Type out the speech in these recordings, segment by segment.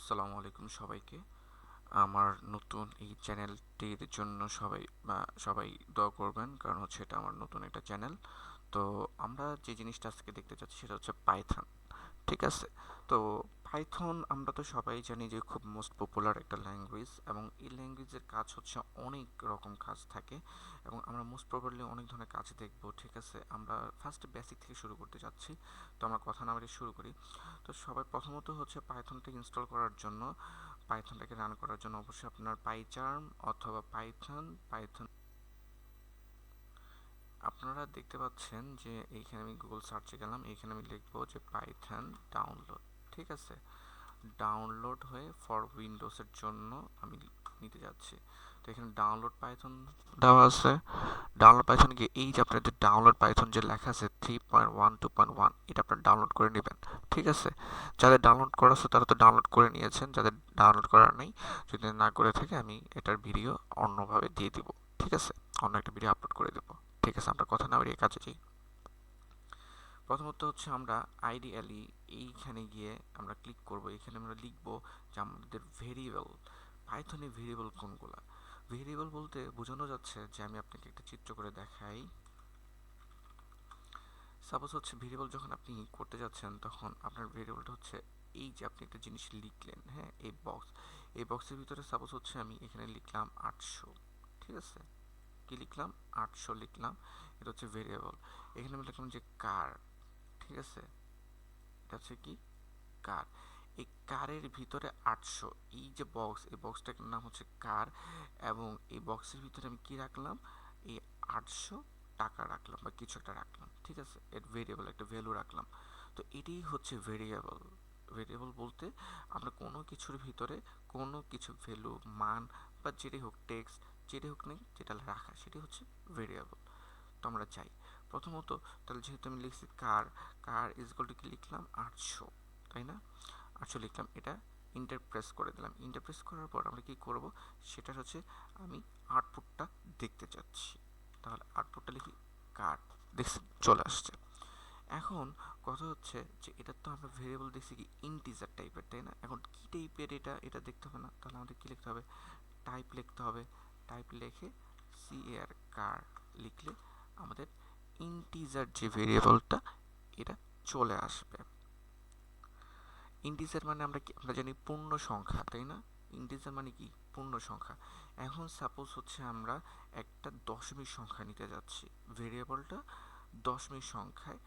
আসসালামু আলাইকুম সবাইকে। আমার নতুন এই চ্যানেলটির জন্য সবাই দোয়া করবেন, কারণ হচ্ছে এটা আমার নতুন একটা চ্যানেল। তো আমরা যে জিনিসটা আজকে দেখতে চাচ্ছি সেটা হচ্ছে পাইথন। ঠিক আছে? তো পাইথন আমরা তো সবাই জানি যে খুব মোস্ট পপুলার একটা ল্যাঙ্গুয়েজ, এবং এই ল্যাঙ্গুয়েজের কাজ হচ্ছে অনেক রকম কাজ থাকে, এবং আমরা মোস্ট প্রবাবলি অনেক ধরনের কাজ দেখব। ঠিক আছে, আমরা ফার্স্ট বেসিক থেকে শুরু করতে যাচ্ছি। তো আমরা কথা না বাড়িয়ে শুরু করি। তো সবাই প্রথমত হচ্ছে পাইথনটা ইনস্টল করার জন্য, পাইথনটাকে রান করার জন্য অবশ্যই আপনার পাইচার্ম অথবা পাইথন আপনারা দেখতে পাচ্ছেন যে এইখানে আমি গুগল সার্চে গেলাম, এইখানে আমি লিখবো যে পাইথন ডাউনলোড। ঠিক আছে, ডাউনলোড হয়ে ফর উইন্ডোজের জন্য আমি নিতে যাচ্ছি। তো এখানে ডাউনলোড পাইথন দেওয়া আছে। ডাউনলোড পাইথন গিয়ে এই যে আপনার যে ডাউনলোড পাইথন যে লেখা আছে 3.1 2.1, এটা আপনার ডাউনলোড করে নেবেন। ঠিক আছে, যাদের ডাউনলোড করা আছে তারা তো ডাউনলোড করে নিয়েছেন, যাদের ডাউনলোড করার নেই, যদি না করে থাকে আমি এটার ভিডিও অন্যভাবে দিয়ে দিব। ঠিক আছে, অন্য একটা ভিডিও আপলোড করে দেবো। ঠিক আছে, আমরা কথা না বাড়িয়ে কাজে যাই। প্রথমত হচ্ছে আমরা আইডিয়ালি এইখানে গিয়ে আমরা ক্লিক করব, এখানে আমরা লিখব যে আমাদের ভেরিয়েবল, পাইথনে ভেরিয়েবল কোনগুলা। ভেরিয়েবল বলতে বোঝানো যাচ্ছে যে আমি আপনাকে একটা চিত্র করে দেখাই। সাপোজ হচ্ছে ভেরিয়েবল যখন আপনি করতে যাচ্ছেন তখন আপনার ভেরিয়েবলটা হচ্ছে এই যে আপনি একটা জিনিস লিখলেন, হ্যাঁ, এই বক্সের ভিতরে সাপোজ হচ্ছে আমি এখানে লিখলাম 800। ঠিক আছে, কি লিখলাম? 800 লিখলাম। এটা হচ্ছে ভেরিয়েবল। এখানে আমি লিখলাম যে কার। ঠিক আছে, এটা হচ্ছে কি? কার। এই কারের ভিতরে 800, এই যে বক্স, এই বক্সটার নাম হচ্ছে কার, এবং এই বক্সের ভিতরে আমি কি রাখলাম? এই 800 টাকা রাখলাম বা কিছু একটা রাখলাম। ঠিক আছে, এর ভেরিয়েবল একটা ভ্যালু রাখলাম। তো এটাই হচ্ছে ভেরিয়েবল। ভেরিয়েবল বলতে আমরা কোনো কিছুর ভিতরে কোনো কিছু ভ্যালু, মান বা যেটাই হোক, টেক্সট যেটাই হোক নেই, যেটা রাখা সেটাই হচ্ছে ভেরিয়েবল। তো আমরা চাই প্রথমত, তাহলে যেহেতু আমি লিখছি কার, কার ইজ ইকুয়াল টু কি লিখলাম? 800, তাই না? 800 লিখলাম, এটা ইন্টার প্রেস করে দিলাম। ইন্টার প্রেস করার পর আমরা কি করব, সেটা হচ্ছে আমি আউটপুটটা দেখতে চাচ্ছি। তাহলে আউটপুটটা লিখি কার, দেখছি চলে আসছে। এখন কথা হচ্ছে যে এটা তো আমরা ভেরিয়েবল দেখছি কি ইন্টিজার টাইপের, তাই না? এখন কি টাইপের এটা এটা দেখতে হবে না, তাহলে আমাদের কি লিখতে হবে? টাইপ লিখতে হবে। টাইপ লিখে সিএর কার লিখলে আমাদের ইন্টিজার যে ভেরিয়েবলটা এটা চলে আসবে। ইন্টিজার মানে আমরা জানি পূর্ণ সংখ্যা, তাই না? ইন্টিজার মানে কি? পূর্ণ সংখ্যা। এখন সাপোজ হচ্ছে আমরা একটা দশমিক সংখ্যা নিতে যাচ্ছি, ভেরিয়েবলটা দশমিক সংখ্যায়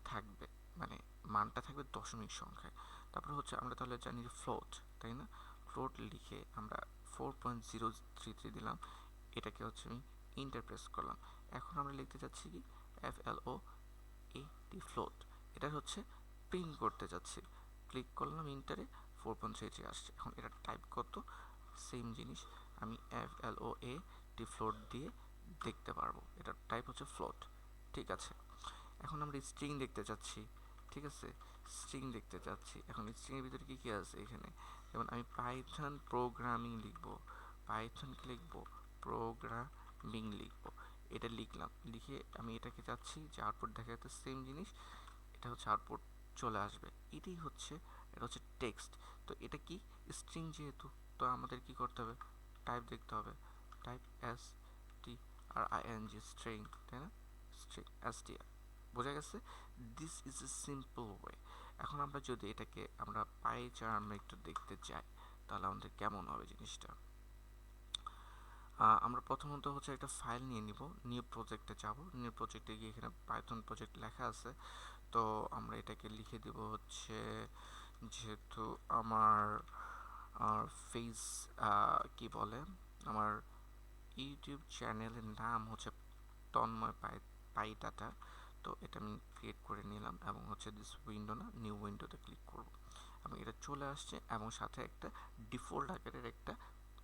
থাকবে, মানে মানটা থাকবে দশমিক সংখ্যায়। তারপর হচ্ছে আমরা তাহলে জানি ফ্লোট, তাই না? ফ্লোট লিখে আমরা 4.033 দিলাম, এটাকে হচ্ছে আমি ইন্টারপ্রেস করলাম। এখন আমরা লিখতে যাচ্ছি কি FLO টি ফ্লোট, এটা হচ্ছে প্রিন্ট করতে যাচ্ছি। ক্লিক করলাম ইন্টারে, 4.33 আসছে। এখন এটা টাইপ কত? সেম জিনিস আমি FLOA টি ফ্লোট দিয়ে দেখতে পারবো, এটার টাইপ হচ্ছে ফ্লোট। ঠিক আছে, এখন আমরা স্ট্রিং দেখতে চাচ্ছি। ঠিক আছে, স্ট্রিং দেখতে চাচ্ছি। এখন স্ট্রিং এর ভিতরে কি কি আছে এখানে? যেমন আমি পাইথন প্রোগ্রামিং লিখবো, পাইথন কি লিখবো? প্রোগ্রামিং লিখবো। এটা লিখলাম, লিখে আমি এটাকে চাচ্ছি যে আউটপুট দেখাতে সেম জিনিস, এটা হচ্ছে আউটপুট চলে আসবে। এটাই হচ্ছে, এটা হচ্ছে টেক্সট। তো এটা কি? স্ট্রিং যেহেতু, তো আমাদের কি করতে হবে? টাইপ দেখতে হবে। টাইপ STRING, স্ট্রিং, তাই না? স্ট্রিং STR, বোঝা গেছে? This is a simple way. এখন আমরা যদি এটাকে আমরা পাই চার্মে একটু দেখতে চাই, তাহলে আমাদের কেমন হবে জিনিসটা? আমরা প্রথমত হচ্ছে একটা ফাইল নিয়ে নিব, নিউ প্রজেক্টে যাব, নিউ প্রজেক্টে গিয়ে এখানে পাইথন প্রজেক্ট লেখা আছে। তো আমরা এটাকে লিখে দেব হচ্ছে, যেহেতু আমার ফেস কি বলে, আমার ইউটিউব চ্যানেলের নাম হচ্ছে তন্ময় পাই ডাটা। তো এটা আমি ক্রিয়েট করে নিলাম, এবং হচ্ছে দিস উইন্ডো না, নিউ উইন্ডোতে ক্লিক করব, এবং এটা চলে আসছে, এবং সাথে একটা ডিফল্ট আকারের একটা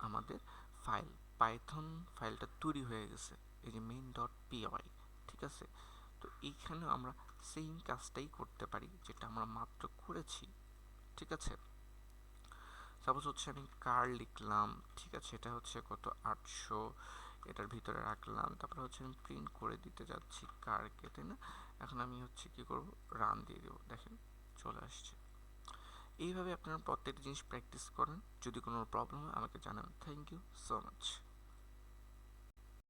আমাদের ফাইল, পাইথন ফাইলটা তৈরি হয়ে গেছে, এই যে main.py। ঠিক আছে, তো এইখানে আমরা সেম কাজটাই করতে পারি যেটা আমরা মাত্র করেছি। ঠিক আছে, সাপোজ হচ্ছে আমি কার লিখলাম। ঠিক আছে, এটা হচ্ছে কত? 800, এটার ভিতরে রাখলাম। তারপরে হচ্ছে আমি প্রিন্ট করে দিতে যাচ্ছি কারকে, তাই না? এখন আমি হচ্ছে কি করব? রান দিয়ে দেবো, দেখেন চলে আসছে। এইভাবে আপনারা প্রত্যেকটা জিনিস প্র্যাকটিস করেন। যদি কোনো প্রবলেম হয় আমাকে জানাবেন। Thank you so much.